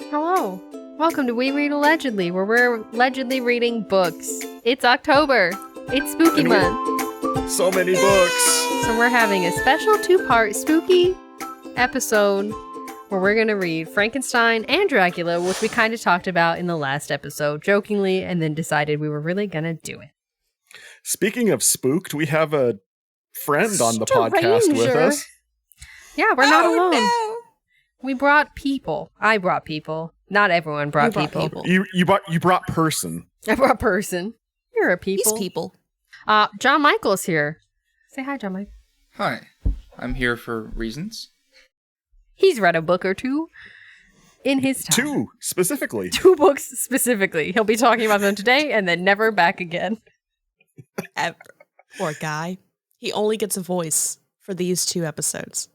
Hello. Welcome to We Read Allegedly, where we're allegedly reading books. It's October. It's spooky month. So many books. So we're having a special 2-part spooky episode where we're going to read Frankenstein and Dracula, which we kind of talked about in the last episode, jokingly, and then decided we were really going to do it. Speaking of spooked, we have a friend on the podcast with us. Yeah, we're not alone. No. We brought people. I brought people. Not everyone brought people. You brought person. I brought person. You're a people. These people. John Michael's here. Say hi, John Michael. Hi, I'm here for reasons. He's read a book or two in his time. 2, specifically. 2 books specifically. He'll be talking about them today and then never back again. Ever. Poor guy. He only gets a voice for these 2 episodes.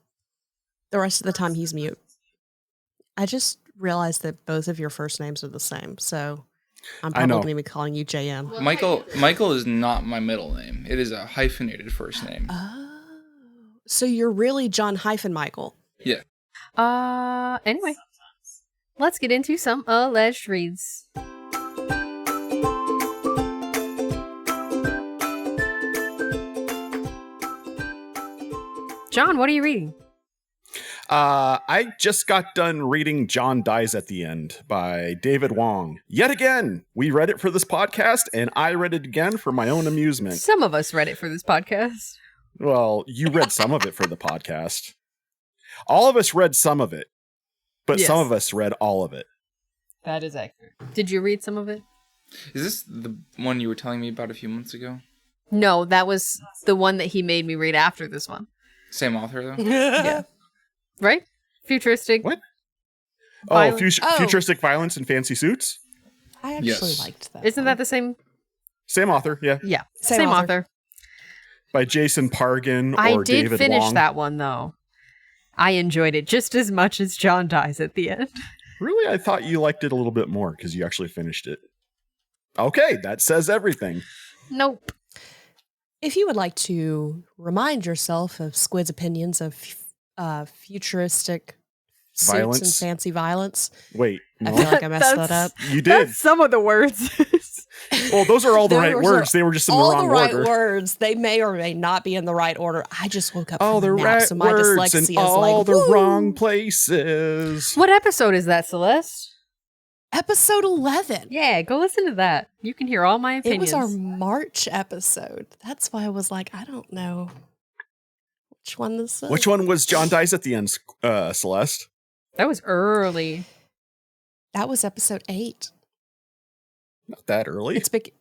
The rest of the time, he's mute. I just realized that both of your first names are the same, so I'm probably going to be calling you JM. Michael is not my middle name. It is a hyphenated first name. Oh. So you're really John Michael. Yeah. Anyway. Let's get into some alleged reads. John, what are you reading? I just got done reading John Dies at the End by David Wong. Yet again, we read it for this podcast, and I read it again for my own amusement. Some of us read it for this podcast. Well, you read some of it for the podcast. All of us read some of it, but Yes. some of us read all of it. That is accurate. Did you read some of it? Is this the one you were telling me about a few months ago? No, that was the one that he made me read after this one. Same author, though? Yeah. Right? Futuristic. What? Violence. Futuristic violence in fancy suits? I actually Yes. liked that. Isn't that the same? Same author, yeah. Yeah. Same Same author. author. By Jason Pargin or I did David finish Wong. that one, though. I enjoyed it just as much as John Dies at the end. Really? I thought you liked it a little bit more because you actually finished it. Okay, that says everything. Nope. If you would like to remind yourself of Squid's opinions of futuristic suits Violence? and fancy violence, Wait, I no? feel like I messed that That's- up. You did. That's some of the words. Well, those are all the right Those words. are They were just in the all wrong the right order. words. They may or may not be in the right order. I just woke up All from the a nap, right so my words dyslexia in is all like, the woo! wrong places. What episode is that, Celeste? Episode 11. Yeah, go listen to that. You can hear all my It opinions. was our March episode. That's why I was like, I don't know which one this is. Which one was John Dies at the End, Celeste? That was early. That was episode 8. Not that early. It's big.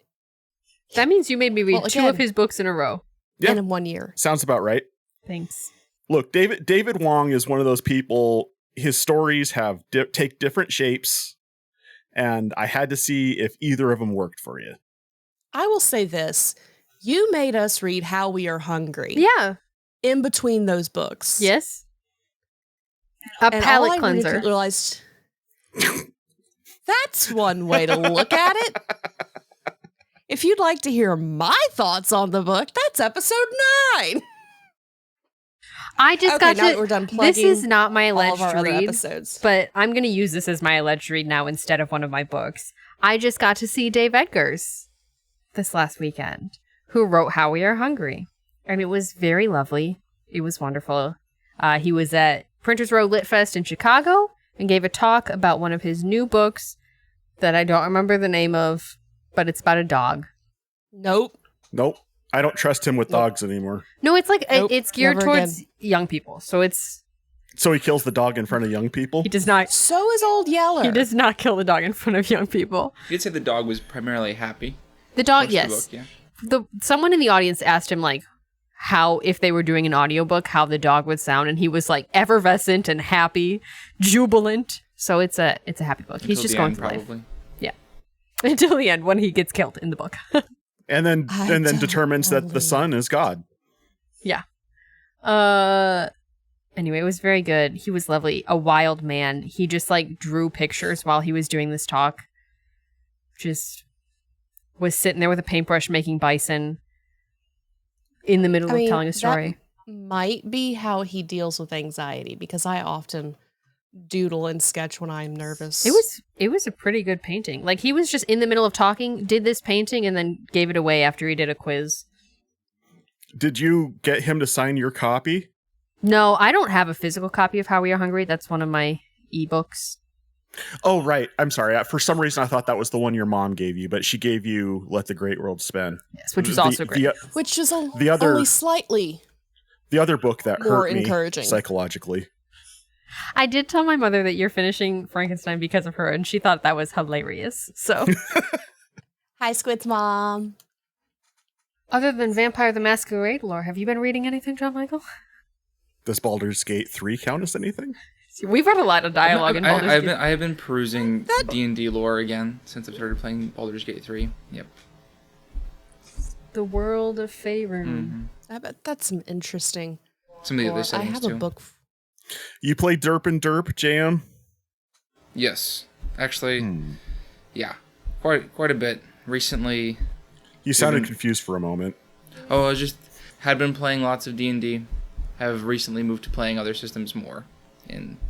That means you made me read Well, 2 again- of his books in a row. Yeah. And in 1 year. Sounds about right. Thanks. Look, David Wong is one of those people. His stories have take different shapes, and I had to see if either of them worked for you. I will say this. You made us read How We Are Hungry Yeah. in between those books. Yes. A And palate all I cleanser. realized, that's one way to look at it. If you'd like to hear my thoughts on the book, that's episode 9. I just Okay, got now that to. we're done This plugging is not my all alleged of our other read, episodes. but I'm going to use this as my alleged read now instead of one of my books. I just got to see Dave Edgars this last weekend, who wrote How We Are Hungry. And it was very lovely. It was wonderful. He was at Printers Row Lit Fest in Chicago and gave a talk about one of his new books that I don't remember the name of, but it's about a dog. Nope. Nope. I don't trust him with dogs anymore. No, it's like Nope, it's geared never towards again. young people. So it's So he kills the dog in front of young people? he does not So is Old Yeller. he does not kill the dog in front of young people. You did say the dog was primarily happy. The dog, Most of the yes. book, yeah. Someone in the audience asked him like how if they were doing an audiobook how the dog would sound, and he was like effervescent and happy, jubilant. So it's a happy book. He's Until just the going end, through life. probably. Yeah. Until the end when he gets killed in the book. And then I determines that the don't son is God. Yeah. Anyway, it was very good. He was lovely. A wild man. He just like drew pictures while he was doing this talk. Just was sitting there with a paintbrush making bison in the middle of telling a story. That might be how he deals with anxiety, because I often doodle and sketch when I'm nervous. It was a pretty good painting. Like, he was just in the middle of talking, did this painting, and then gave it away after he did a quiz. Did you get him to sign your copy? No, I don't have a physical copy of How We Are Hungry. That's one of my ebooks. Oh, right. I'm sorry. For some reason, I thought that was the one your mom gave you, but she gave you Let the Great World Spin. Yes, which was also great. Which is only slightly the other book that more hurt me encouraging psychologically. I did tell my mother that you're finishing Frankenstein because of her, and she thought that was hilarious. So, Hi, Squid's mom. other than Vampire the Masquerade lore, have you been reading anything, John Michael? Does Baldur's Gate 3 count as anything? We've had a lot of dialogue in Baldur's Gate. I have been perusing D&D lore again since I've started playing Baldur's Gate 3. Yep. The World of Faerun. Mm-hmm. I bet that's some interesting. Some of the other I settings have too. a book. You play Derp and Derp, Jam? Yes, actually, yeah, quite a bit recently. You sounded confused for a moment. Oh, I just had been playing lots of D&D. Have recently moved to playing other systems more.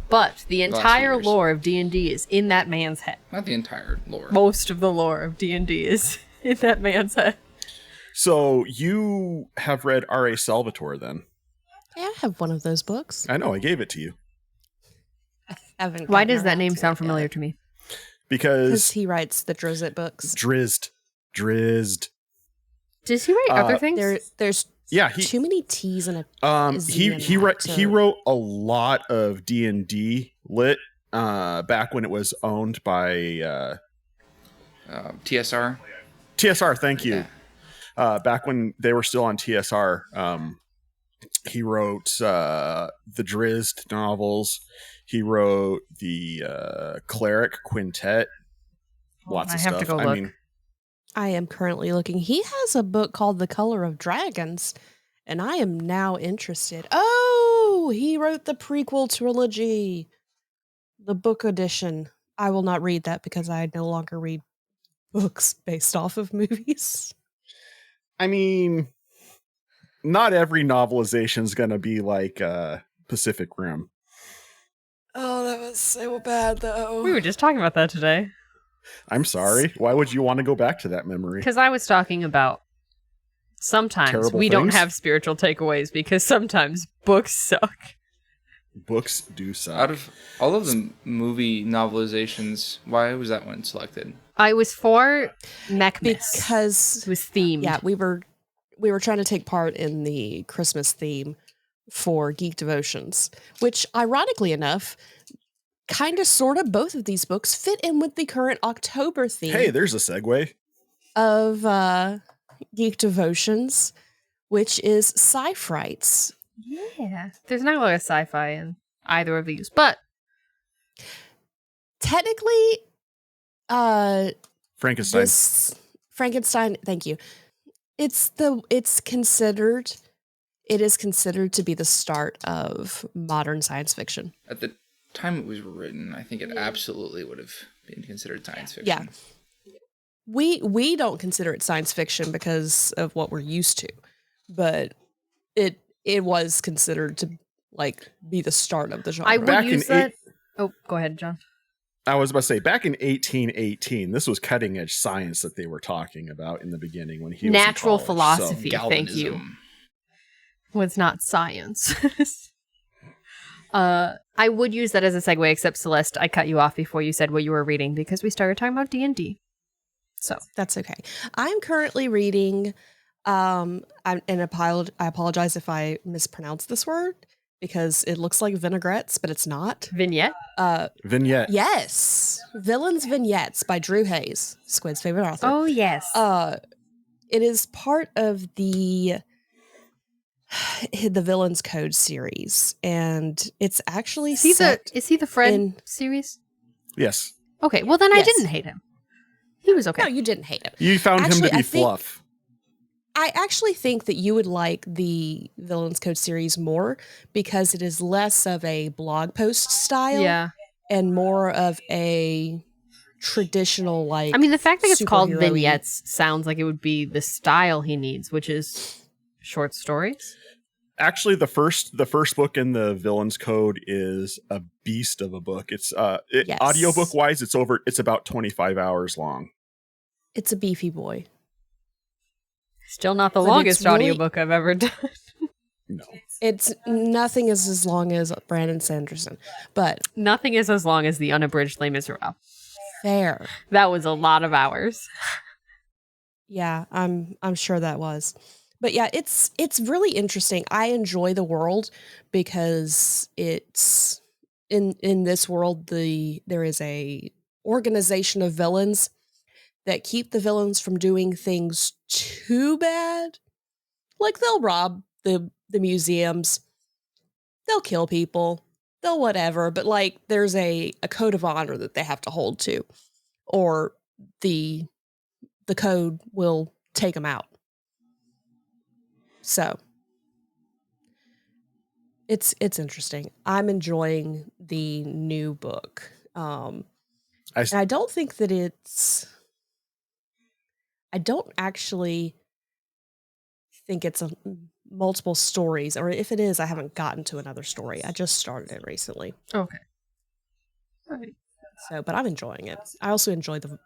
But the entire years. lore of D&D is in that man's head. Not the entire lore. Most of the lore of D&D is in that man's head. So you have read R.A. Salvatore then? Yeah, I have one of those books. I know, I gave it to you. I haven't. Why gotten does that around name to sound it familiar yet. to me? Because he writes the Drizzt books. Drizzed. Does he write other things? There's Yeah, too many T's in a he wrote a lot of D&D lit back when it was owned by TSR. TSR, thank you. Yeah. Back when they were still on TSR, he wrote the Drizzt novels. He wrote the Cleric Quintet. Lots of stuff. I have to go look. I am currently looking. He has a book called The Color of Dragons, and I am now interested. Oh, he wrote the prequel trilogy, the book edition. I will not read that because I no longer read books based off of movies. I mean, not every novelization is going to be like Pacific Rim. Oh, that was so bad, though. We were just talking about that today. I'm sorry. Why would you want to go back to that memory? Because I was talking about sometimes Terrible we don't things? have spiritual takeaways because sometimes books suck. Books do suck. Out of all of the movie novelizations, why was that one selected? I was for Mechmas. Because It was themed. yeah, we were trying to take part in the Christmas theme for Geek Devotions, which ironically enough, kind of sort of both of these books fit in with the current October theme. Hey, there's a segue. Of Geek Devotions, which is SciFrights. Yeah. There's not a lot of sci-fi in either of these, but Technically, Frankenstein. Frankenstein, thank you. It is considered to be the start of modern science fiction. At the time it was written, I think it absolutely would have been considered science fiction. Yeah. We don't consider it science fiction because of what we're used to, but it was considered to like be the start of the genre. I would Back in use that. Oh, go ahead, John. I was about to say, back in 1818, this was cutting edge science that they were talking about in the beginning when he was Natural in college. philosophy. So, Thank you. Galvanism. Was not science. I would use that as a segue, except Celeste, I cut you off before you said what you were reading because we started talking about D&D. So That's okay. I'm currently reading, I apologize if I mispronounce this word because it looks like vinaigrettes, but it's not. vignette. Vignette. Yes, Villains Vignettes by Drew Hayes, Squid's favorite author. Oh yes. It is part of the Villains Code series, and it's actually is he the Fred in- series? Yes. Okay, well then I Yes. didn't hate him. He was okay. No, you didn't hate him. You found Actually, him to I be think- fluff. I actually think that you would like the Villains Code series more because it is less of a blog post style Yeah. and more of a traditional, like, I mean, the fact that it's called superhero-y. vignettes sounds like it would be the style he needs, which is short stories. Actually, the first book in the Villains Code is a beast of a book. It's Yes. audiobook wise, it's about 25 hours long. It's a beefy boy. Still not the But longest it's really- audiobook I've ever done. No. It's nothing is as long as Brandon Sanderson, but Nothing is as long as the unabridged Les Miserables. fair. That was a lot of hours. Yeah, I'm sure that was. But yeah, it's really interesting. I enjoy the world because it's in this world there is a organization of villains that keep the villains from doing things too bad. Like they'll rob the museums, they'll kill people, they'll whatever, but like there's a code of honor that they have to hold to, or the code will take them out. So it's interesting. I'm enjoying the new book. And I don't think that I don't actually think it's multiple stories, or if it is, I haven't gotten to another story. I just started it recently. Okay. All right. So, but I'm enjoying it. I also enjoy the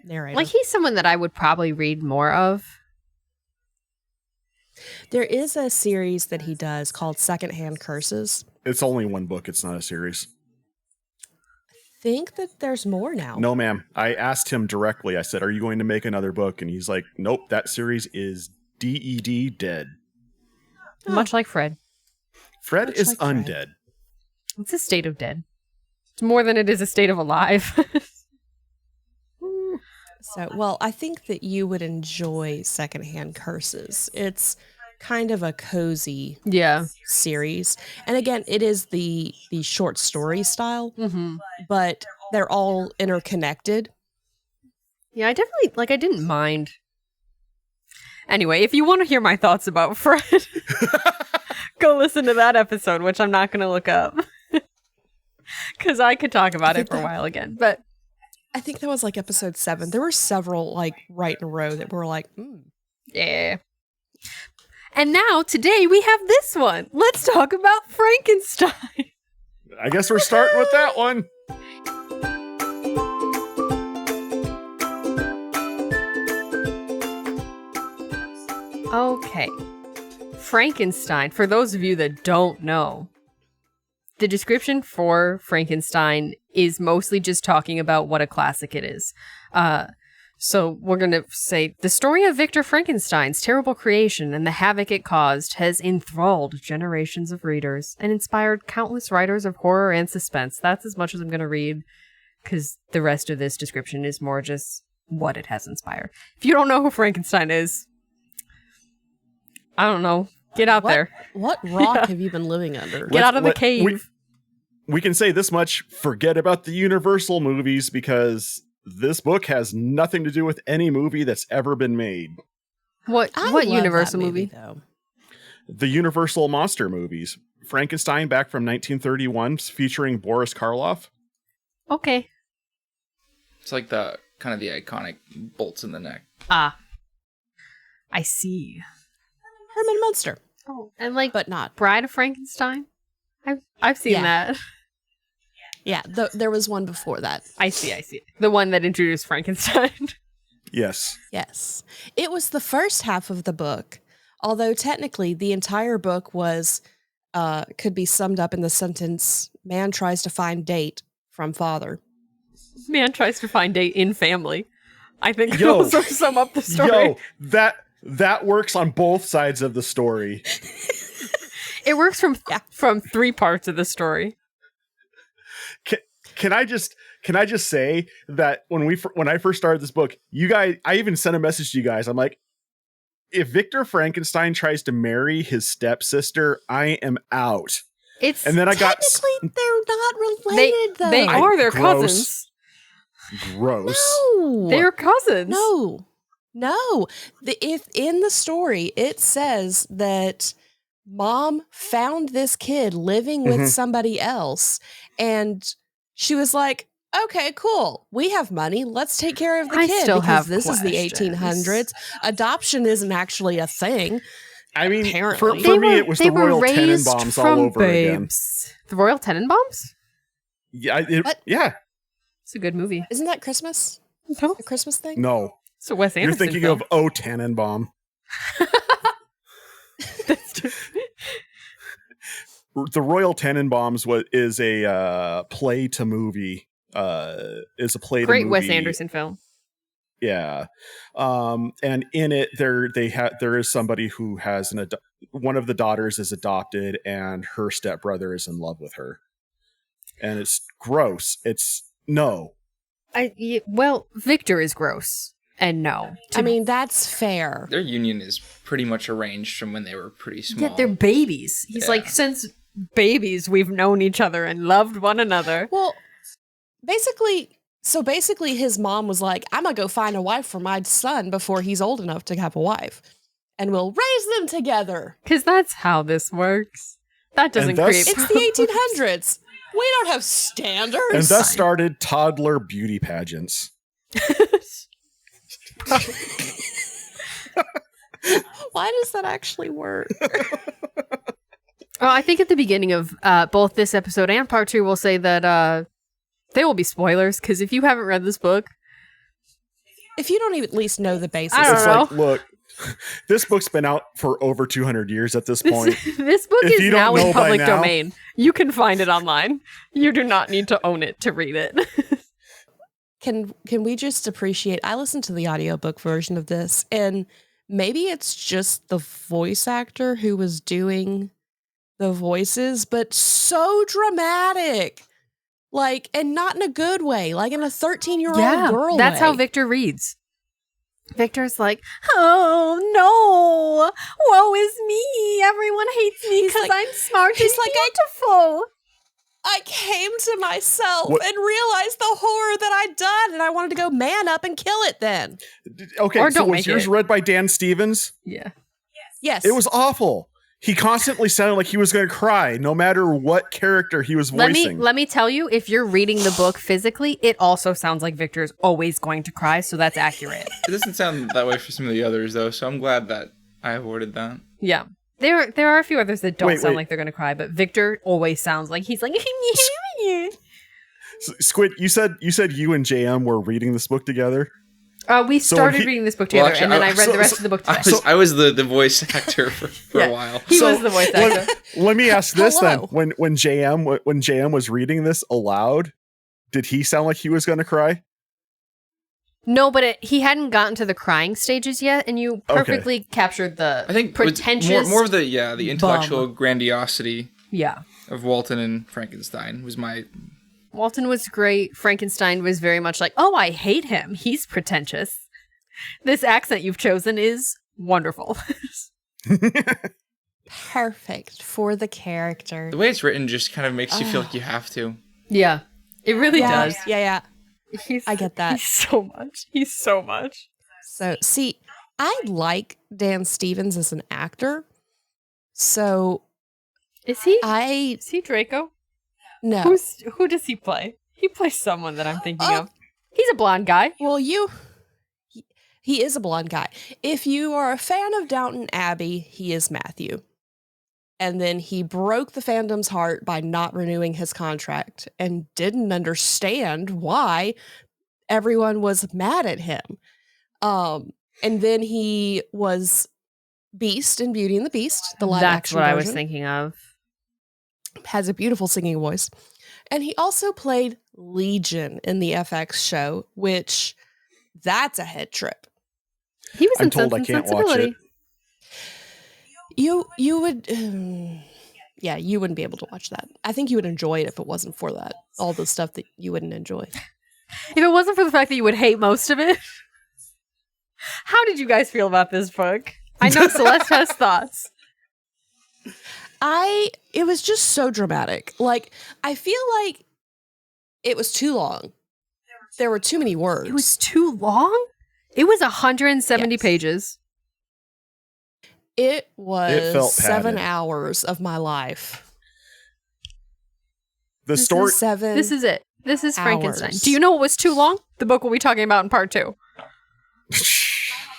narrator. Like, he's someone that I would probably read more of. There is a series that he does called Secondhand Curses. It's only one book. It's not a series. Think that there's more now. No, ma'am. I asked him directly. I said, "Are you going to make another book?" And he's like, "Nope, that series is dead." Oh. Much like Fred. Fred Much is like Fred. undead. It's a state of dead. It's more than it is a state of alive. So, well, I think that you would enjoy Secondhand Curses. It's kind of a cozy Yeah. series. And again, it is the short story style, Mm-hmm. but they're all interconnected. Yeah, I definitely, like, I didn't mind. Anyway, if you want to hear my thoughts about Fred, go listen to that episode, which I'm not going to look up. Because I could talk about it for a while again. But I think that was like episode 7. There were several like right in a row that were like, yeah. And now, today, we have this one. Let's talk about Frankenstein. I guess we're starting with that one. Okay. Frankenstein, for those of you that don't know, the description for Frankenstein is mostly just talking about what a classic it is. So we're going to say, the story of Victor Frankenstein's terrible creation and the havoc it caused has enthralled generations of readers and inspired countless writers of horror and suspense. That's as much as I'm going to read, because the rest of this description is more just what it has inspired. If you don't know who Frankenstein is, I don't know. Get out there. What rock have you been living under? Get out of the cave. We can say this much: forget about the Universal movies, because this book has nothing to do with any movie that's ever been made. What I love Universal that movie? though. The Universal monster movies. Frankenstein back from 1931, featuring Boris Karloff. Okay. It's like the kind of the iconic bolts in the neck. Ah. I see. Herman Munster, Oh, and like but not. Bride of Frankenstein? I've seen Yeah. that. Yeah, there was one before that. I see. The one that introduced Frankenstein. Yes. Yes. It was the first half of the book, although technically the entire book was could be summed up in the sentence, man tries to find date from father. Man tries to find date in family. I think Yo. those sum up the story. Yo, that works on both sides of the story. It works from 3 parts of the story. Can I just say that when I first started this book, you guys, I even sent a message to you guys. I'm like, if Victor Frankenstein tries to marry his stepsister, I am out. And then I got Technically, they're not related, though. They are. They're Gross. cousins. gross. No. They're cousins. No. If in the story it says that mom found this kid living with somebody else, and she was like, "Okay, cool. We have money. Let's take care of the I kid still because have this is the questions. 1800s. Adoption isn't actually a thing." I mean, Apparently. for me, it was the Royal Tenenbaums all over again. babes. The Royal Tenenbaums? Yeah, What? yeah. It's a good movie. Isn't that Christmas? No. A Christmas thing? No, It's a Wes you're Anderson thinking film. of O Tannenbaum. The Royal Tenenbaums is a play to movie. Is a play to movie. Great Wes Anderson film. Yeah, and in it there is somebody who has one of the daughters is adopted, and her stepbrother is in love with her, and it's gross. Well, Victor is gross, and no. I mean, that's fair. Their union is pretty much arranged from when they were pretty small. Yet they're babies. He's Yeah. like, since babies, we've known each other and loved one another. Well, basically his mom was like, I'm going to go find a wife for my son before he's old enough to have a wife. And we'll raise them together. Because that's how this works. That doesn't create... It's the 1800s. We don't have standards. And thus started toddler beauty pageants. Why does that actually work? Well, I think at the beginning of both this episode and part 2, we'll say that there will be spoilers, because if you haven't read this book... If you don't even at least know the basics. I don't It's know. like, look, this book's been out for over 200 years at this point. This book If is you don't now in know by public now- domain. You can find it online. You do not need to own it to read it. Can we just appreciate, I listened to the audiobook version of this, and maybe it's just the voice actor who was doing the voices, but so dramatic. Like, and not in a good way, like in a 13-year-old girl that's way. how Victor reads. Victor's like, oh no, woe is me. Everyone hates me He's because like- I'm smart and he's like, beautiful. I came to myself What- and realized the horror that I'd done, and I wanted to go man up and kill it then. Okay, Or so don't was make yours it. read by Dan Stevens? Yeah. Yes. It was awful. He constantly sounded like he was going to cry, no matter what character he was voicing. Let me tell you, if you're reading the book physically, it also sounds like Victor's always going to cry, so that's accurate. It doesn't sound that way for some of the others, though, so I'm glad that I avoided that. Yeah. There are a few others that don't Wait, sound wait. like they're going to cry, but Victor always sounds like he's like... Squid, you said you and JM were reading this book together? We started he- reading this book Well, together, actually, and then I read so- the rest so- of the book I today. was, I was the voice actor for Yeah. a while. He So, was the voice actor. Let me ask this Hello. then: when JM was reading this aloud, did he sound like he was going to cry? No, but he hadn't gotten to the crying stages yet, and you perfectly captured the I think it was pretentious... more of the intellectual grandiosity Yeah. of Walton and Frankenstein was my... Walton was great. Frankenstein was very much like, oh, I hate him. He's pretentious. This accent you've chosen is wonderful. perfect for the character. The way it's written just kind of makes you feel like you have to. Yeah, it really does. Yeah. He's, I get that. He's so much. So, see, I like Dan Stevens as an actor. So, Is he? I Is he Draco? no. Who does he play? He plays someone that I'm thinking Oh. of. He's a blonde guy. Well, he is a blonde guy. If you are a fan of Downton Abbey, he is Matthew. And then he broke the fandom's heart by not renewing his contract and didn't understand why everyone was mad at him. And then he was Beast in Beauty and the Beast, the live That's action what I was version. thinking of. Has a beautiful singing voice. And he also played Legion in the FX show, which that's a head trip. He was I'm in told Sense I and can't watch Sensibility. it. You would yeah, you wouldn't be able to watch that. I think you would enjoy it if it wasn't for that. All the stuff that you wouldn't enjoy. If it wasn't for the fact that you would hate most of it. How did you guys feel about this book? I know Celeste has thoughts. It was just so dramatic. Like, I feel like it was too long. There were too many words. It was too long? It was 170 Yes. pages. It was It felt 7 padded. hours of my life. The story. This is it. This is Frankenstein. Hours. Do you know what was too long? The book we'll be talking about in part 2.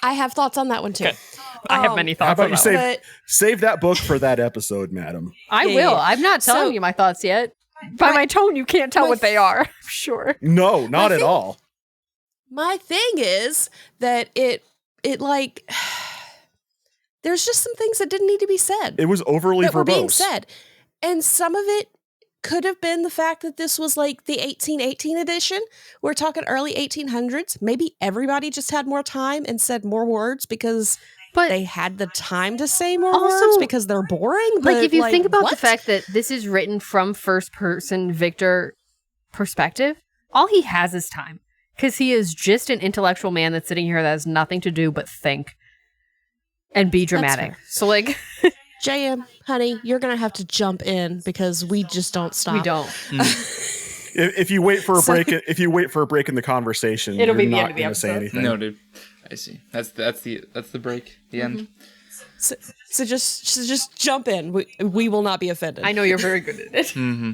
I have thoughts on that one too. Okay. I have many How thoughts about on you that. save that book for that episode, madam? I Yeah, will. yeah. I'm not telling So- you my thoughts yet. By my tone, you can't tell my what they are. I'm sure. No, not at thing- all. My thing is that it like there's just some things that didn't need to be said. It was overly that were being verbose. said. And some of it could have been the fact that this was like the 1818 edition. We're talking early 1800s. Maybe everybody just had more time and said more words because But they had the time to say more Also, words because they're boring. like, But if you think about the what? fact that this is written from first person Victor perspective, all he has is time. Because he is just an intellectual man that's sitting here that has nothing to do but think and be dramatic. fair. So, like, JM, honey, you're going to have to jump in because we just don't stop. we don't. If you wait for a So- break, if you wait for a break in the conversation, It'll you're be the not end of the going to say episode. anything. No, dude. I see. That's the break. The end. So just jump in. We will not be offended. I know you're very good at it. Mm-hmm.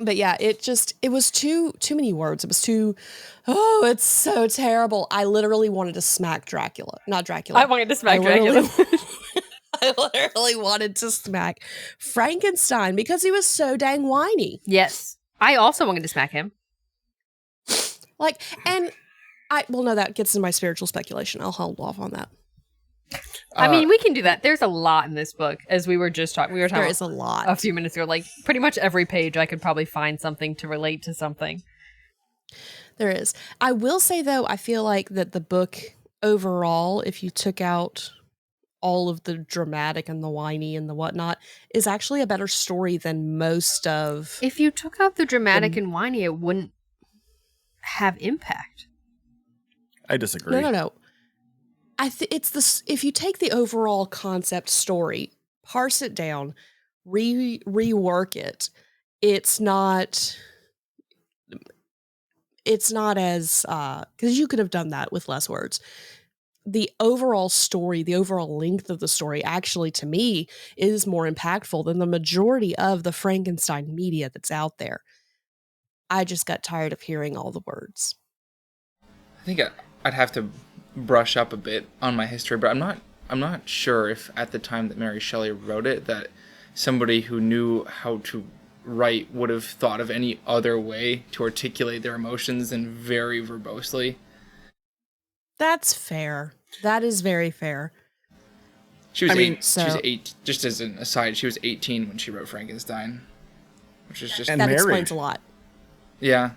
But yeah, it was too many words. It was too, it's so terrible. I literally wanted to smack Dracula. Not Dracula. I wanted to smack I literally- Dracula. I literally wanted to smack Frankenstein because he was so dang whiny. Yes. I also wanted to smack him. Like, and no, that gets into my spiritual speculation. I'll hold off on that. I mean, we can do that. There's a lot in this book, as we were just talking. We were talking There is a lot. a few minutes ago. Like, pretty much every page, I could probably find something to relate to something. There is. I will say, though, I feel like that the book overall, if you took out all of the dramatic and the whiny and the whatnot, is actually a better story than most of. If you took out the dramatic and whiny, it wouldn't have impact. I disagree. No. It's this. If you take the overall concept story, parse it down, rework it, it's not as because you could have done that with less words. The overall story, the overall length of the story, actually, to me, is more impactful than the majority of the Frankenstein media that's out there. I just got tired of hearing all the words. I think I'd have to brush up a bit on my history, but I'm not sure if at the time that Mary Shelley wrote it that somebody who knew how to write would have thought of any other way to articulate their emotions than very verbosely. That's fair. That is very fair. She was I mean, she was 8. Just as an aside, she was 18 when she wrote Frankenstein, which is just And That married. explains a lot. yeah.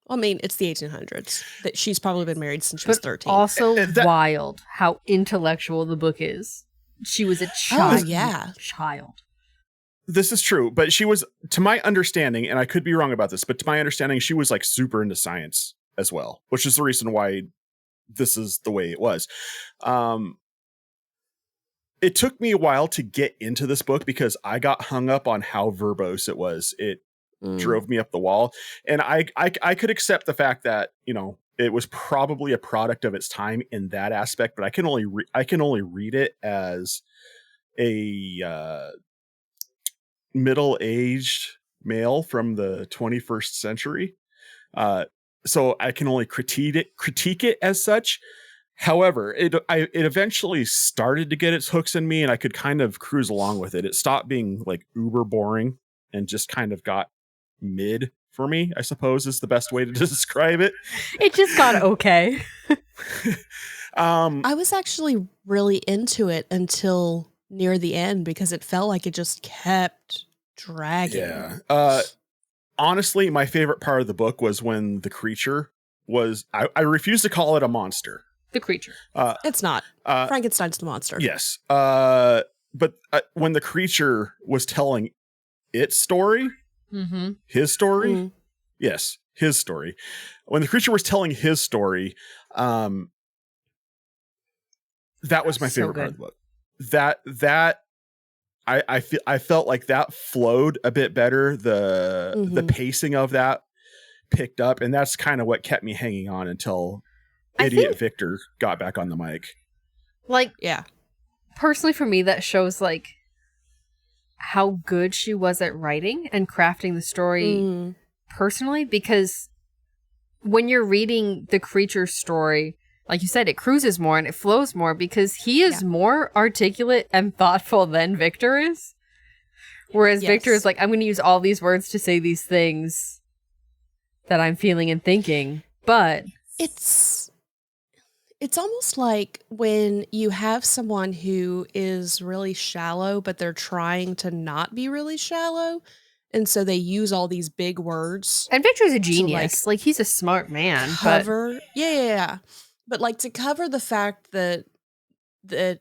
I mean, it's the 1800s. That she's probably been married since she was But 13. also that- wild how intellectual the book is. She was a child. yeah. Child. This is true, but she was, to my understanding, and I could be wrong about this, but to my understanding, she was like super into science as well, which is the reason why this is the way it was. It took me a while to get into this book because I got hung up on how verbose it was. It drove me up the wall, and I could accept the fact that, you know, it was probably a product of its time in that aspect, but I can only read it as a middle-aged male from the 21st century. So I can only critique it as such. However, it eventually started to get its hooks in me, and I could kind of cruise along with it. It stopped being like uber boring and just kind of got mid for me, I suppose is the best way to describe it. It just got okay. I was actually really into it until near the end because it felt like it just kept dragging. Yeah. Honestly, my favorite part of the book was when the creature was, I refuse to call it a monster. The creature. It's not. Frankenstein's the monster. Yes. But when the creature was telling its story, Mm-hmm. his story, Mhm. yes, his story. When the creature was telling his story, that was my So favorite part of good. the book. That I felt like that flowed a bit better. The Mhm. pacing of that picked up, and that's kind of what kept me hanging on until I Idiot think- Victor got back on the mic. Like, Yeah. personally for me, that shows like how good she was at writing and crafting the story personally, because when you're reading the creature's story like you said, it cruises more and it flows more because he is more articulate and thoughtful than Victor is. Whereas Victor is like, I'm going to use all these words to say these things that I'm feeling and thinking, but It's almost like when you have someone who is really shallow, but they're trying to not be really shallow. And so they use all these big words. And Victor's a genius. Like he's a smart man. Cover. Yeah. But like to cover the fact that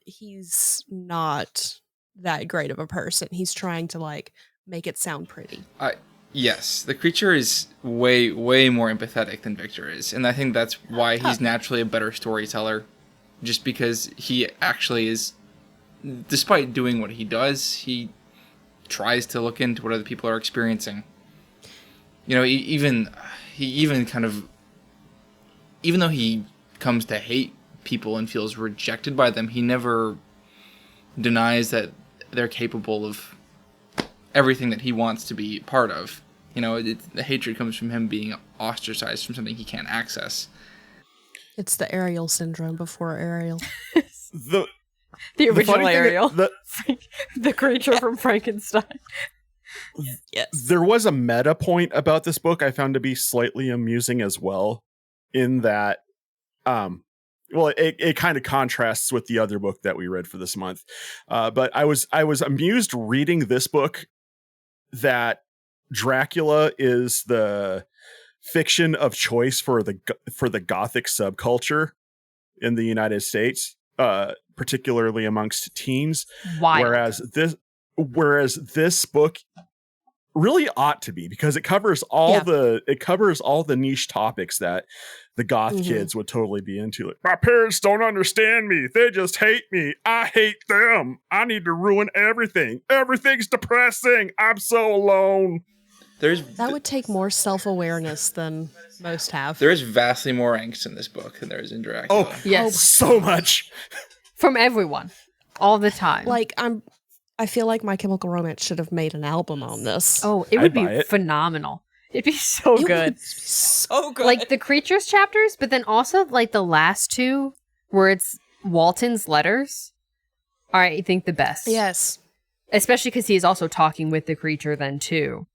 he's not that great of a person. He's trying to like make it sound pretty. Yes, the creature is way, way more empathetic than Victor is. And I think that's why he's naturally a better storyteller. Just because he actually is, despite doing what he does, he tries to look into what other people are experiencing. You know, even though he comes to hate people and feels rejected by them, he never denies that they're capable of everything that he wants to be part of. You know, the hatred comes from him being ostracized from something he can't access. It's the Ariel syndrome before Ariel. The original Ariel. The creature from Frankenstein. Yes. There was a meta point about this book I found to be slightly amusing as well, in that, it kind of contrasts with the other book that we read for this month. But I was amused reading this book that Dracula is the fiction of choice for the Gothic subculture in the United States, particularly amongst teens. Wild. Whereas this book really ought to be, because it covers all the niche topics that the goth kids would totally be into. Like, my parents don't understand me. They just hate me. I hate them. I need to ruin everything. Everything's depressing. I'm so alone. That would take more self-awareness than most have. There is vastly more angst in this book than there is in Dracula. Oh, yes. So much. From everyone. All the time. Like, I feel like My Chemical Romance should have made an album on this. Oh, it would be phenomenal. It'd be so good. So good. Like the creatures chapters, but then also like the last two where it's Walton's letters are, I think, the best. Yes. Especially because he is also talking with the creature then too.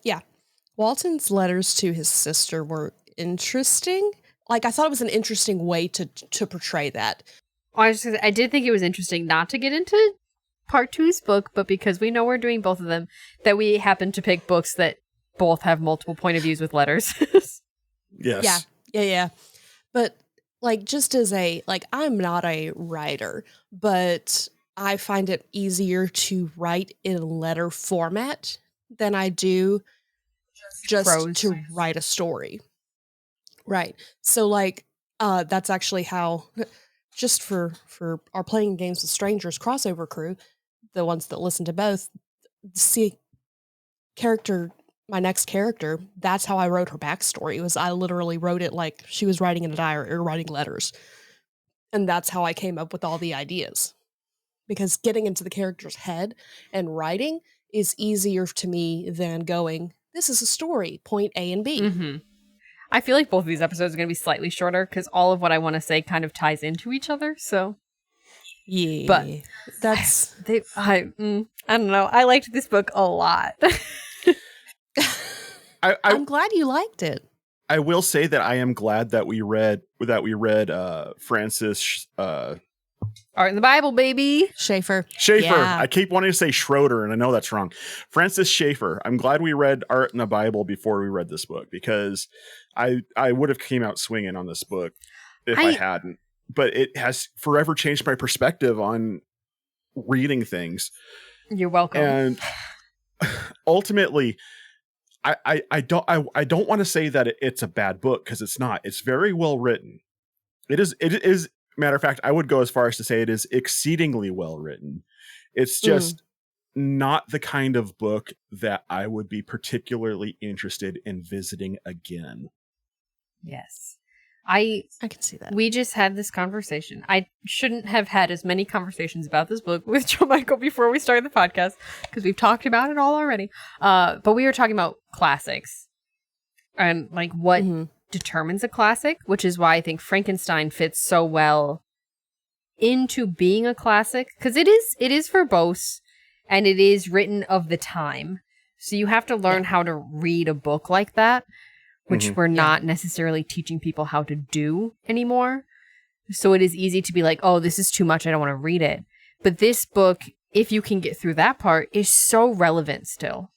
Yeah. Walton's letters to his sister were interesting. Like, I thought it was an interesting way to portray that. I did think it was interesting not to get into part 2's book, but because we know we're doing both of them, that we happen to pick books that both have multiple point of views with letters. Yes. Yeah. But like, just as I'm not a writer, but I find it easier to write in letter format than I do just Prose. to write a story. Right. So that's actually how, just for our Playing Games with Strangers crossover crew, the ones that listen to both, my next character, that's how I wrote her backstory. I literally wrote it like she was writing in a diary or writing letters. And that's how I came up with all the ideas. Because getting into the character's head and writing is easier to me than going, this is a story, point A and B. Mm-hmm. I feel like both of these episodes are going to be slightly shorter because all of what I want to say kind of ties into each other. So, yeah, but that's I don't know. I liked this book a lot. I'm glad you liked it. I will say that I am glad that we read Francis Art in the Bible, baby. Schaefer. Yeah. I keep wanting to say Schroeder, and I know that's wrong. Francis Schaefer. I'm glad we read Art in the Bible before we read this book, because I would have came out swinging on this book if I hadn't. But it has forever changed my perspective on reading things. You're welcome. And ultimately, I don't want to say that it's a bad book, because it's not. It's very well written. It is. Matter of fact, I would go as far as to say it is exceedingly well written. It's just not the kind of book that I would be particularly interested in visiting again. Yes. I can see that. We just had this conversation. I shouldn't have had as many conversations about this book with Joe Michael before we started the podcast, because we've talked about it all already. But we were talking about classics and like what determines a classic, which is why I think Frankenstein fits so well into being a classic, because it is verbose and it is written of the time. So you have to learn how to read a book like that, which we're not necessarily teaching people how to do anymore. So it is easy to be like, oh, this is too much, I don't want to read it. But this book, if you can get through that part, is so relevant still.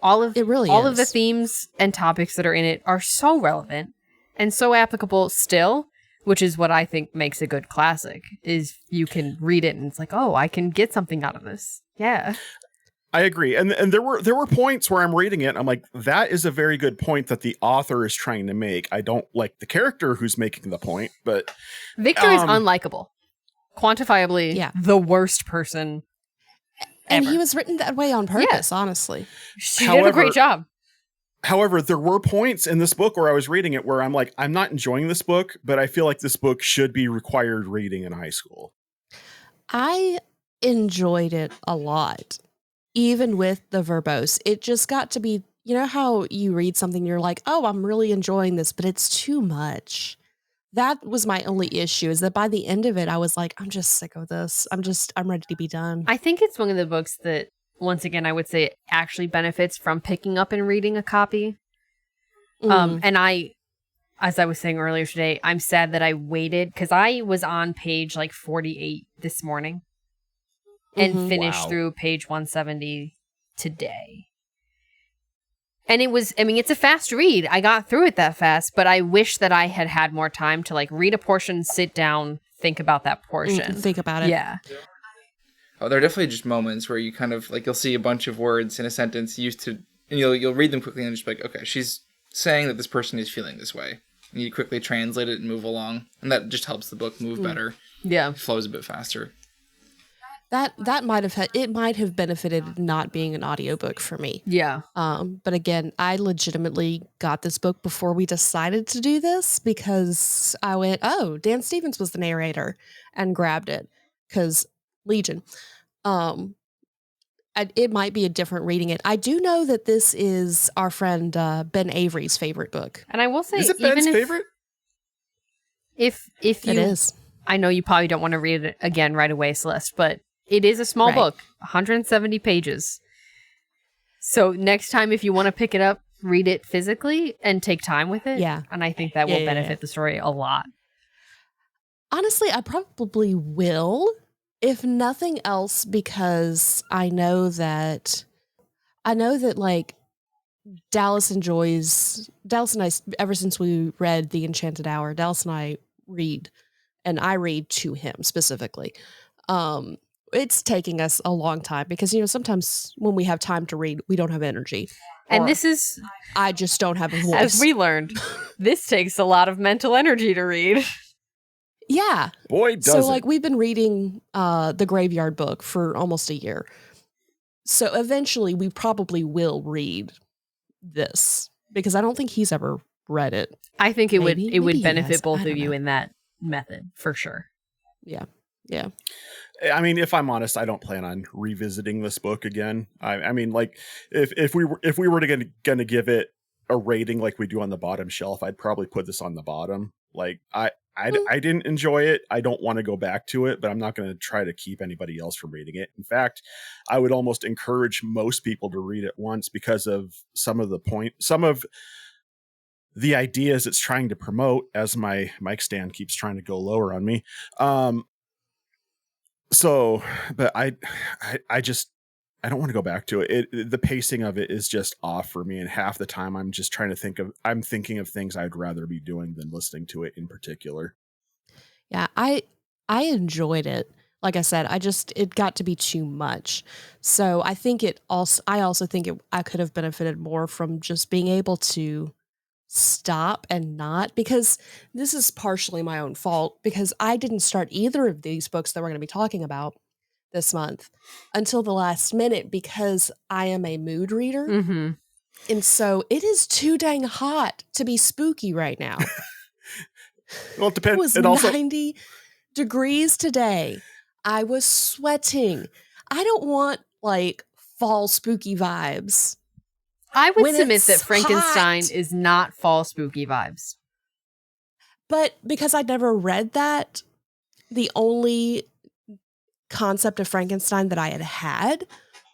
All of the themes and topics that are in it are so relevant and so applicable still, which is what I think makes a good classic, is you can read it and it's like, oh, I can get something out of this. Yeah. I agree. And there were points where I'm reading it and I'm like, that is a very good point that the author is trying to make. I don't like the character who's making the point, but Victor is unlikable. Quantifiably the worst person and ever. He was written that way on purpose, honestly. She did a great job. However, there were points in this book where I was reading it where I'm like, I'm not enjoying this book, but I feel like this book should be required reading in high school. I enjoyed it a lot, even with the verbose. It just got to be, you know how you read something, you're like, oh, I'm really enjoying this, but it's too much. That was my only issue, is that by the end of it, I was like, I'm just sick of this. I'm ready to be done. I think it's one of the books that, once again, I would say actually benefits from picking up and reading a copy. And I, as I was saying earlier today, I'm sad that I waited, because I was on page like 48 this morning and finished through page 170 today. And it was, I mean, it's a fast read. I got through it that fast, but I wish that I had had more time to like read a portion, sit down, think about that portion. Think about it. Yeah. Oh, there are definitely just moments where you kind of like, you'll see a bunch of words in a sentence used to, and you'll read them quickly and just be like, okay, she's saying that this person is feeling this way. And you quickly translate it and move along. And that just helps the book move better. Yeah. It flows a bit faster. That might have benefited not being an audiobook for me. Yeah. But again, I legitimately got this book before we decided to do this, because I went, oh, Dan Stevens was the narrator, and grabbed it because Legion. It might be a different reading it. I do know that this is our friend Ben Avery's favorite book. And I will say, is it Ben's favorite? If you, it is. I know you probably don't want to read it again right away, Celeste, but it is a small book, 170 pages. So next time, if you want to pick it up, read it physically and take time with it. Yeah. And I think that will benefit the story a lot. Honestly, I probably will, if nothing else, because I know that like Dallas and I, ever since we read The Enchanted Hour, Dallas and I read, and I read to him specifically. It's taking us a long time because, you know, sometimes when we have time to read, we don't have energy. And this is... I just don't have a voice. As we learned, this takes a lot of mental energy to read. Yeah. Boy, does so, it. like, we've been reading the Graveyard Book for almost a year. So eventually we probably will read this, because I don't think he's ever read it. I think it would Maybe benefit both of you know. in that method, for sure. Yeah. Yeah. I mean, if I'm honest, I don't plan on revisiting this book again. I mean, like, if we were gonna give it a rating like we do on the bottom shelf, I'd probably put this on the bottom. Like, I didn't enjoy it. I don't want to go back to it, but I'm not going to try to keep anybody else from reading it. In fact, I would almost encourage most people to read it once, because of some of the ideas it's trying to promote, as my mic stand keeps trying to go lower on me. So, but I don't want to go back to it. The pacing of it is just off for me. And half the time I'm just trying to I'm thinking of things I'd rather be doing than listening to it in particular. Yeah. I enjoyed it. Like I said, it got to be too much. So I also think I could have benefited more from just being able to stop and not, because this is partially my own fault, because I didn't start either of these books that we're going to be talking about this month until the last minute, because I am a mood reader. Mm-hmm. And so it is too dang hot to be spooky right now. Well, it depends. It was 90 degrees today. I was sweating. I don't want like fall spooky vibes. I would when submit it's that Frankenstein hot. is not fall spooky vibes. But because I'd never read that, the only concept of Frankenstein that I had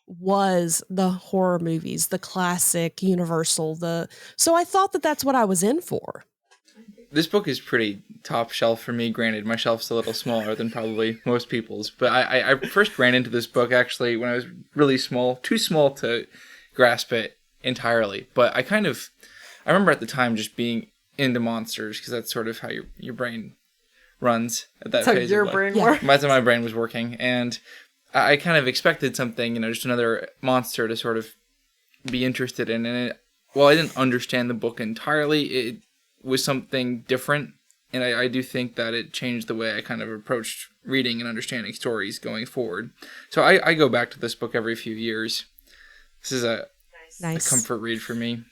was the horror movies, the classic Universal, so I thought that that's what I was in for. This book is pretty top shelf for me. Granted, my shelf's a little smaller than probably most people's, but I first ran into this book actually when I was really small, too small to grasp it entirely. But I remember at the time just being into monsters because that's sort of how your brain runs at that phase. Your of life. brain Yeah. works. That's how my brain was working, and I kind of expected something, just another monster to sort of be interested in. And while I didn't understand the book entirely, it was something different. And I do think that it changed the way I kind of approached reading and understanding stories going forward. So I go back to this book every few years. This is a comfort read for me.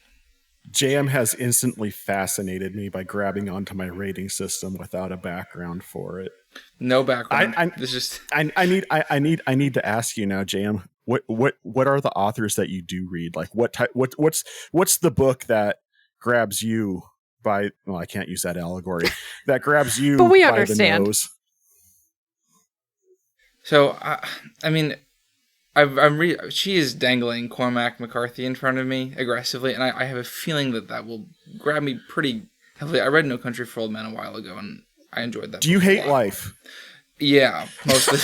JM has instantly fascinated me by grabbing onto my rating system without a background for it. No background. I need to ask you now, JM. What are the authors that you do read? Like what's the book that grabs you by? Well, I can't use that allegory. That grabs you, But we by understand. the nose. So she is dangling Cormac McCarthy in front of me aggressively, and I have a feeling that will grab me pretty heavily. I read No Country for Old Men a while ago, and I enjoyed that. Do you book a hate lot. life? Yeah, mostly.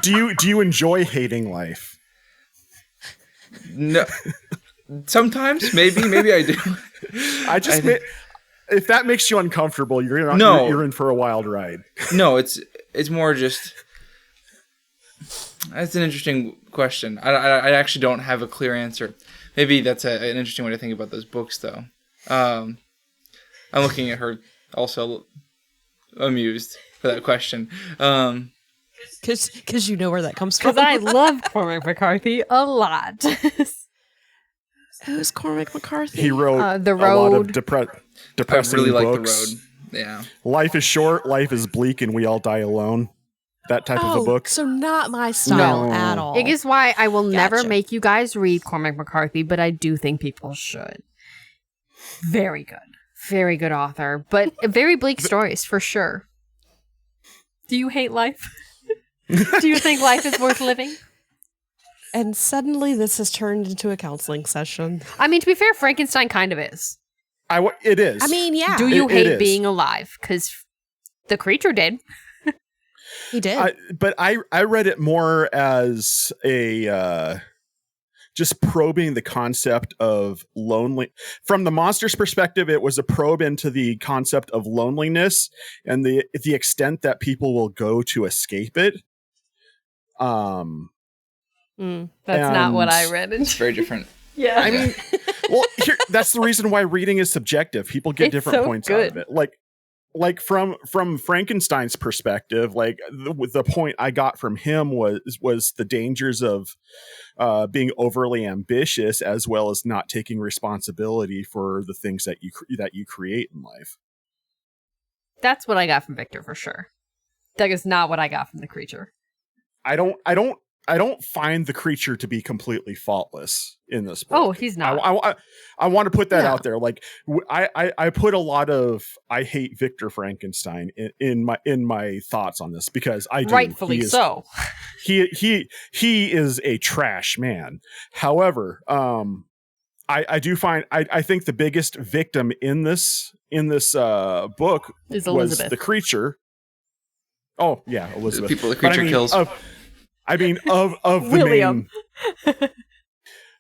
Do you enjoy hating life? No, sometimes maybe I do. If that makes you uncomfortable, you're in for a wild ride. No, it's more just. That's an interesting question. I actually don't have a clear answer. Maybe that's an interesting way to think about those books, though. I'm looking at her, also amused for that question. Because you know where that comes from. Because I love Cormac McCarthy a lot. Who's Cormac McCarthy? He wrote The a lot of Road. depressing I really like books. The Road. Yeah. Life is short, life is bleak, and we all die alone. That type of a book. So not my style No. at all. It is why I will never Gotcha. make you guys read Cormac McCarthy, but I do think people should. Very good. Very good author, but very bleak stories for sure. Do you hate life? Do you think life is worth living? And suddenly this has turned into a counseling session. I mean, to be fair, Frankenstein kind of is. It is. I mean, yeah. Do you It hate is. being alive? Because the creature did. He did. But I read it more as a just probing the concept of lonely. From the monster's perspective, it was a probe into the concept of loneliness and the extent that people will go to escape it. That's not what I read. It's very different. Yeah. I mean, well, that's the reason why reading is subjective. People get It's different so points good. out of it. Like from Frankenstein's perspective, like the point I got from him was the dangers of being overly ambitious, as well as not taking responsibility for the things that you create in life. That's what I got from Victor for sure. That is not what I got from the creature. I don't find the creature to be completely faultless in this book. Oh, he's not. I want to put that No. out there. Like I put a lot of I hate Victor Frankenstein in my thoughts on this because I do. Rightfully so. He is a trash man. However, I do find I think the biggest victim in this book Is was Elizabeth. the creature. Oh yeah, Elizabeth. The people the But creature kills. of the William. main.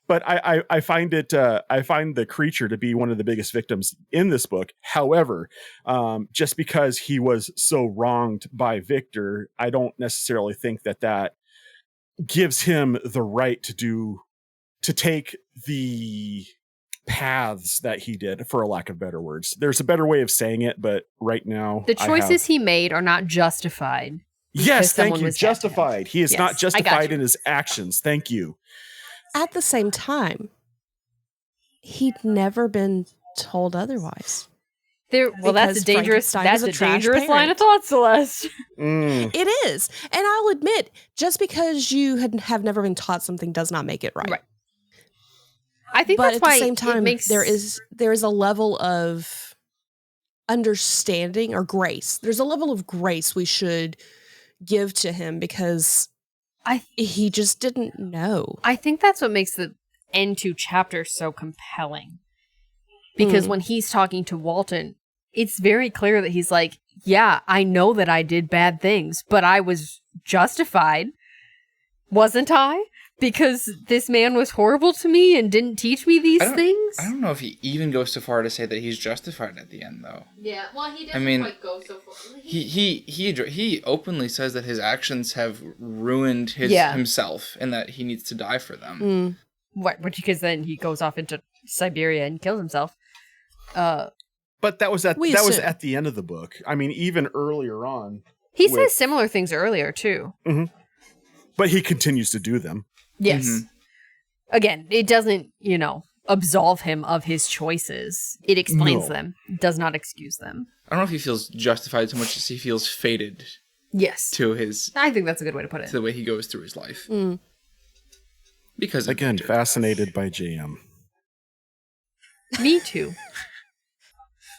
But I find the creature to be one of the biggest victims in this book. However, just because he was so wronged by Victor, I don't necessarily think that gives him the right to take the paths that he did, for a lack of better words. There's a better way of saying it, but right now The choices he made are not justified. Yes, thank someone you. was dead. Justified. He is Yes, not I got justified you. in his actions. Thank you. At the same time, he'd never been told otherwise. Well, that's a Because dangerous. Frankenstein That's is a a trash dangerous line parent. of thought, Celeste. Mm. It is. And I'll admit, just because you have never been taught something does not make it right. Right. I think but that's at why the same time, it makes there is a level of understanding or grace. There's a level of grace we should give to him because he just didn't know. I think that's what makes the end 2 chapters so compelling. Because when he's talking to Walton, it's very clear that he's like, yeah, I know that I did bad things, but I was justified. Wasn't I? Because this man was horrible to me and didn't teach me these things? I don't know if he even goes so far to say that he's justified at the end, though. Yeah, well, he doesn't quite go so far. He openly says that his actions have ruined himself and that he needs to die for them. What? Because then he goes off into Siberia and kills himself. But that was at the end of the book. I mean, even earlier on. He says similar things earlier, too. Mm-hmm. But he continues to do them. Yes. Mm-hmm. Again, it doesn't, absolve him of his choices. It explains them. It does not excuse them. I don't know if he feels justified so much as he feels fated. Yes. To his... I think that's a good way to put it. To the way he goes through his life. Because... Again, fascinated by JM. Me too.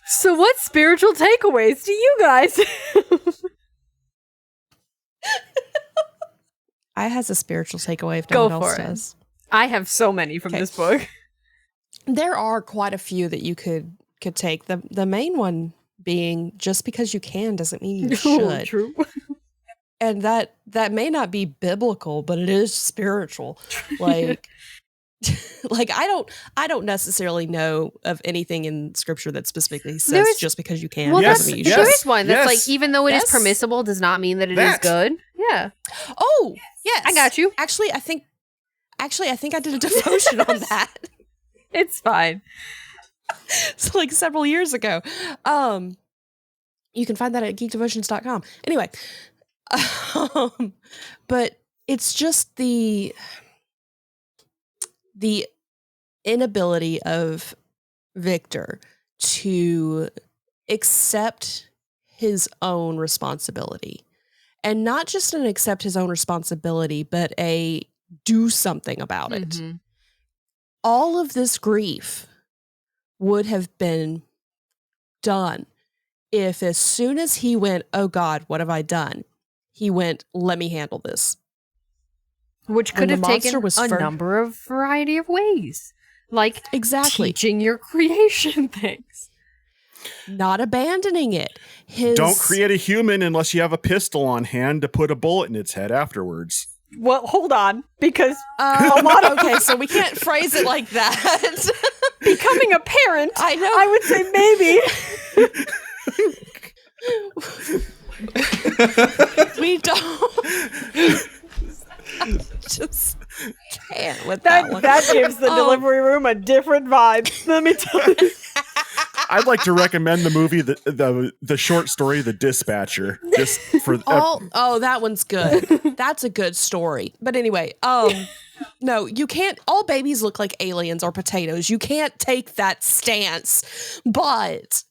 So what spiritual takeaways do you guys I has a spiritual takeaway if no one else does. I have so many from this book. There are quite a few that you could take. The main one being just because you can doesn't mean you should. True. And that may not be biblical, but it is spiritual. Like I don't necessarily know of anything in scripture that specifically says just because you can doesn't mean you should. There is one that's like, even though it is permissible, does not mean that it is good. Yeah. Oh, yes. I got you. Actually, I think I did a devotion on that. It's fine. It's like several years ago. You can find that at geekdevotions.com. Anyway, but it's just the inability of Victor to accept his own responsibility. And not just an accept his own responsibility, but a do something about it. Mm-hmm. All of this grief would have been done if as soon as he went, oh God, what have I done? He went, let me handle this. Which could have taken a number of variety of ways. Like teaching your creation things. Not abandoning it. Don't create a human unless you have a pistol on hand to put a bullet in its head afterwards. Well, hold on, because a lot of okay, so we can't phrase it like that. Becoming a parent, I know. I would say maybe. We don't. I just can't with that one. That gives the delivery room a different vibe. Let me tell you. I'd like to recommend the movie, the short story, The Dispatcher. Just for that one's good. That's a good story. But anyway, no, you can't. All babies look like aliens or potatoes. You can't take that stance. But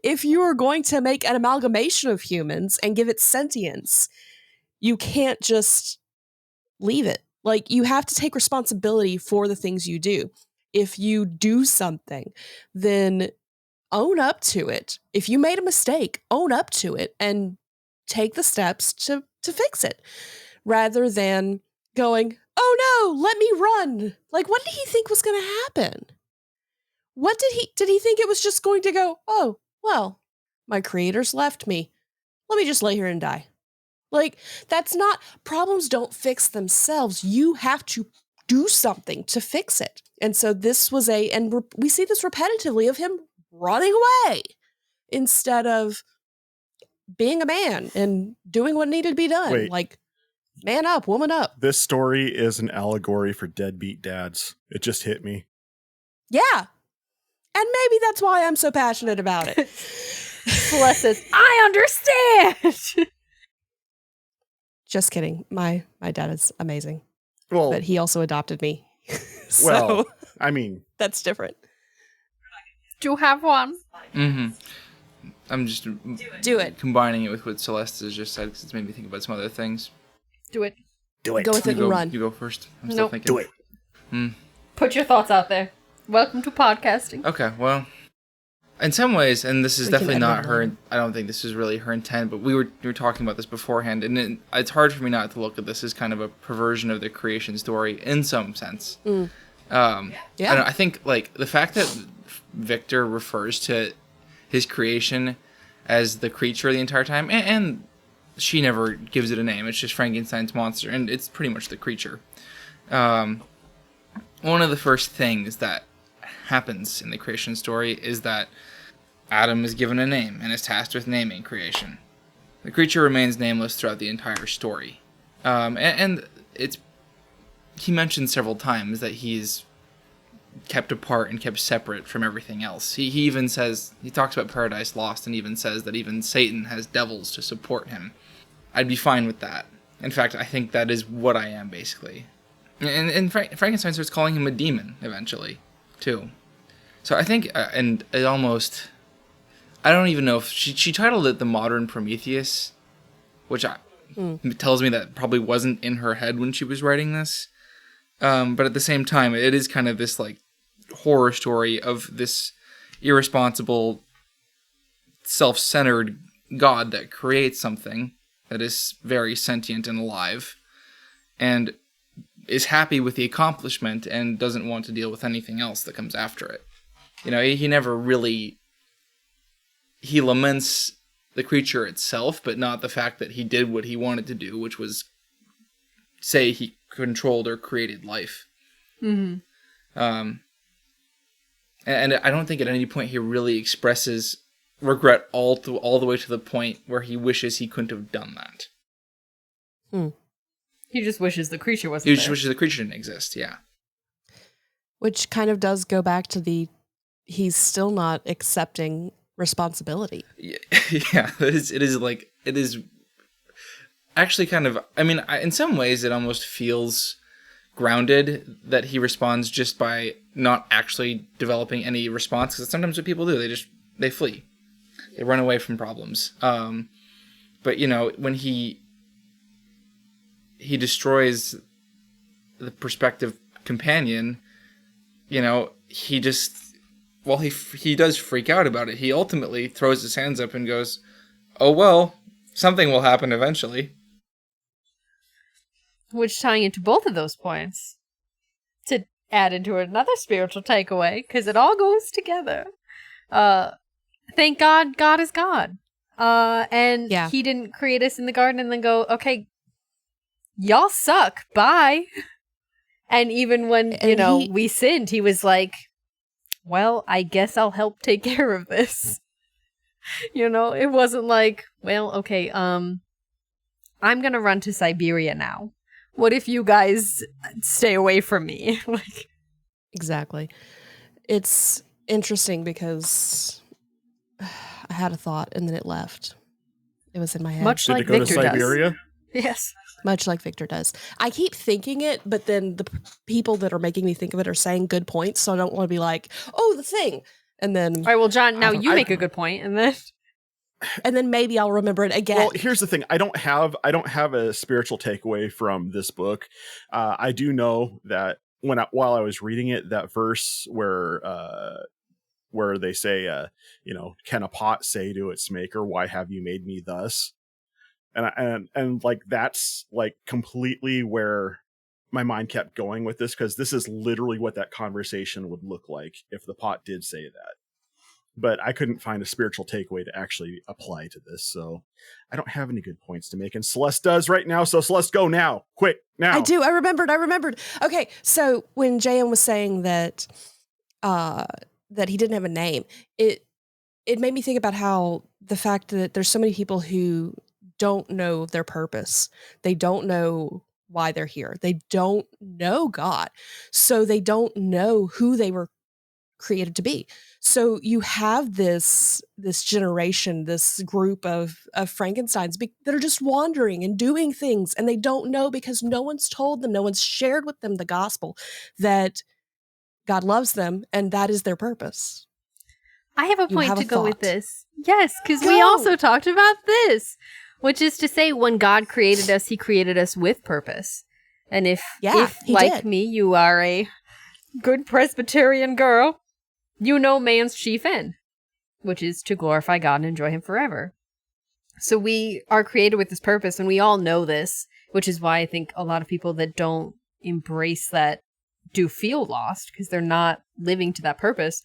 if you are going to make an amalgamation of humans and give it sentience, you can't just leave it. Like, you have to take responsibility for the things you do. If you do something, then own up to it. If you made a mistake, own up to it and take the steps to fix it, rather than going, oh no, let me run. Like, what did he think was going to happen? What did he think it was just going to go, oh, well, my creators left me. Let me just lay here and die. Like, that's not, problems don't fix themselves. You have to do something to fix it. And so this was and we see this repetitively of him running away instead of being a man and doing what needed to be done. Wait. Like, man up, woman up. This story is an allegory for deadbeat dads. It just hit me. Yeah. And maybe that's why I'm so passionate about it. Celeste says, I understand. Just kidding. My dad is amazing. Well, but he also adopted me. So well, I mean, that's different. Do you have one? Mm-hmm. I'm just do it. Combining it with what Celeste has just said because it's made me think about some other things. Do it. Do it. Go with it and run. You go first. I'm still thinking. Do it. Put your thoughts out there. Welcome to podcasting. Okay, well, in some ways, and this is We definitely can not edit her. it. I don't think this is really her intent, but we were talking about this beforehand, and it's hard for me not to look at this as kind of a perversion of the creation story in some sense. Yeah. I think like the fact that Victor refers to his creation as the creature the entire time, and she never gives it a name. It's just Frankenstein's monster, and it's pretty much the creature. One of the first things that happens in the creation story is that Adam is given a name and is tasked with naming creation. The creature remains nameless throughout the entire story. And he mentions several times that he's kept apart and kept separate from everything else. He even says, he talks about Paradise Lost and even says that even Satan has devils to support him. I'd be fine with that. In fact, I think that is what I am, basically. And Frankenstein starts calling him a demon, eventually, too. So I think, and it almost, I don't even know if, she titled it The Modern Prometheus, which tells me that probably wasn't in her head when she was writing this. But at the same time, it is kind of this, like, horror story of this irresponsible, self-centered god that creates something that is very sentient and alive, and is happy with the accomplishment and doesn't want to deal with anything else that comes after it. You know, he never really, he laments the creature itself, but not the fact that he did what he wanted to do, which was say he controlled or created life. Mm-hmm. And I don't think at any point he really expresses regret all the way to the point where he wishes he couldn't have done that. He just wishes the creature wasn't He there. just wishes the creature didn't exist, yeah. Which kind of does go back to he's still not accepting responsibility. Yeah, it is actually kind of, I mean, in some ways it almost feels grounded that he responds just by not actually developing any response, because sometimes what people do, they flee. They run away from problems. But, you know, when he destroys the prospective companion, you know, he just, well, he does freak out about it. He ultimately throws his hands up and goes, oh, well, something will happen eventually. Which, tying into both of those points, to add into another spiritual takeaway, because it all goes together. Thank God, God is God. And he didn't create us in the garden and then go, okay, y'all suck, bye. And even when, we sinned, he was like, well, I guess I'll help take care of this. It wasn't like, well, okay, I'm gonna run to Siberia now. What if you guys stay away from me? Exactly. It's interesting because I had a thought and then it left. It was in my head. Much Did like it go Victor to Siberia? does. Yes. Much like Victor does. I keep thinking it, but then the people that are making me think of it are saying good points, so I don't want to be like, oh, the thing. And then... All right, well, John, now you make a good point, and then maybe I'll remember it again. Well, here's the thing. I don't have a spiritual takeaway from this book. I do know that while I was reading it, that verse where they say, can a pot say to its maker, why have you made me thus? And like, that's like completely where my mind kept going with this, because this is literally what that conversation would look like if the pot did say that. But I couldn't find a spiritual takeaway to actually apply to this, so I don't have any good points to make. And Celeste does right now, so Celeste, go now. Quick, now. I do. I remembered. Okay, so when JM was saying that he didn't have a name, it made me think about how the fact that there's so many people who don't know their purpose. They don't know why they're here. They don't know God. So they don't know who they were created to be. So you have this generation, this group of Frankensteins that are just wandering and doing things, and they don't know because no one's told them, no one's shared with them the gospel that God loves them and that is their purpose. I have a point to go with this. Yes, because we also talked about this, which is to say, when God created us, he created us with purpose. And if like me, you are a good Presbyterian girl, you know man's chief end, which is to glorify God and enjoy him forever. So we are created with this purpose, and we all know this, which is why I think a lot of people that don't embrace that do feel lost, because they're not living to that purpose.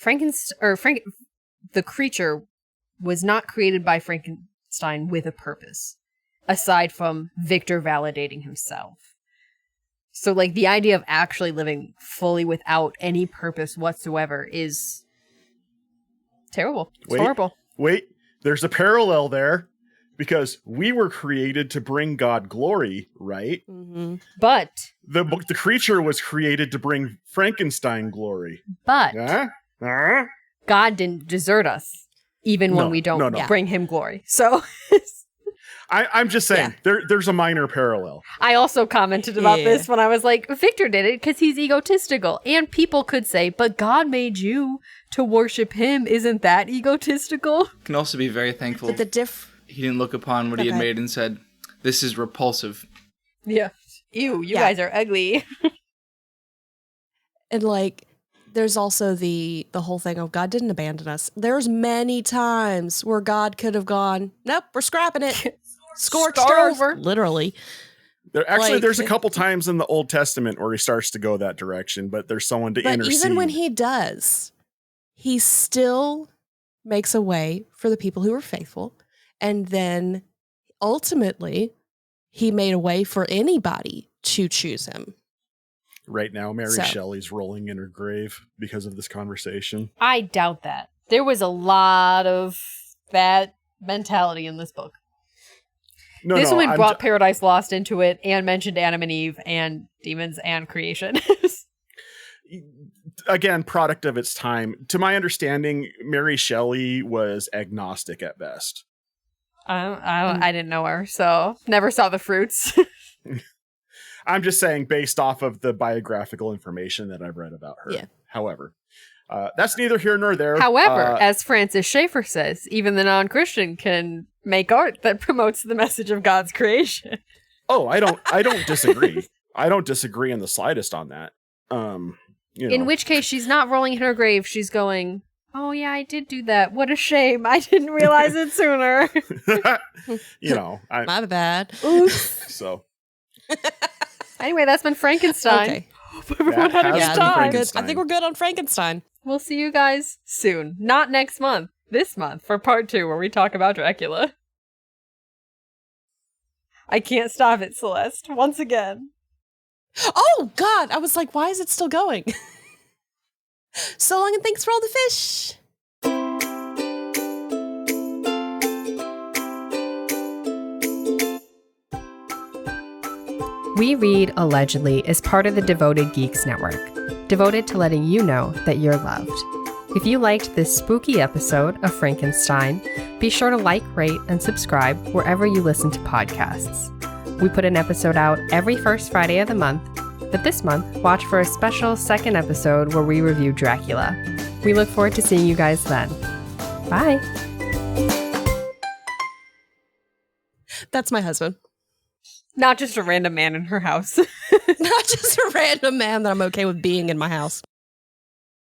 The creature was not created by Frankenstein with a purpose, aside from Victor validating himself. So, like, the idea of actually living fully without any purpose whatsoever is terrible. It's horrible. Wait, there's a parallel there, because we were created to bring God glory, right? Mm-hmm. But The creature was created to bring Frankenstein glory. But Huh? God didn't desert us, even when No, we don't no. bring him glory. So I'm just saying, there's a minor parallel. I also commented about this when I was like, Victor did it because he's egotistical. And people could say, but God made you to worship him. Isn't that egotistical? Can also be very thankful But he didn't look upon what he had made and said, this is repulsive. Yeah. Ew, you guys are ugly. And like, there's also the whole thing of God didn't abandon us. There's many times where God could have gone, nope, we're scrapping it. Scorched earth. over. Literally. There's a couple times in the Old Testament where he starts to go that direction, but there's someone to intercede. But even when he does, he still makes a way for the people who are faithful. And then ultimately, he made a way for anybody to choose him. Right now, Mary Shelley's rolling in her grave because of this conversation. I doubt that. There was a lot of that mentality in this book. This woman brought Paradise Lost into it and mentioned Adam and Eve and demons and creation. Again, product of its time. To my understanding, Mary Shelley was agnostic at best. I didn't know her, so never saw the fruits. I'm just saying based off of the biographical information that I've read about her. Yeah. However, that's neither here nor there. However, as Francis Schaeffer says, even the non-Christian can make art that promotes the message of God's creation. Oh, I don't disagree. I don't disagree in the slightest on that. In which case, she's not rolling in her grave. She's going, oh yeah, I did do that. What a shame. I didn't realize it sooner. My bad. Oops. So. Anyway, that's been Frankenstein. Okay. Hope everyone had a good time. I think we're good on Frankenstein. We'll see you guys soon. Not next month. This month for part 2 where we talk about Dracula. I can't stop it, Celeste. Once again. Oh, God. I was like, why is it still going? So long and thanks for all the fish. We Read Allegedly is part of the Devoted Geeks Network, devoted to letting you know that you're loved. If you liked this spooky episode of Frankenstein, be sure to like, rate, and subscribe wherever you listen to podcasts. We put an episode out every first Friday of the month, but this month, watch for a special second episode where we review Dracula. We look forward to seeing you guys then. Bye! That's my husband. Not just a random man in her house. Not just a random man that I'm okay with being in my house.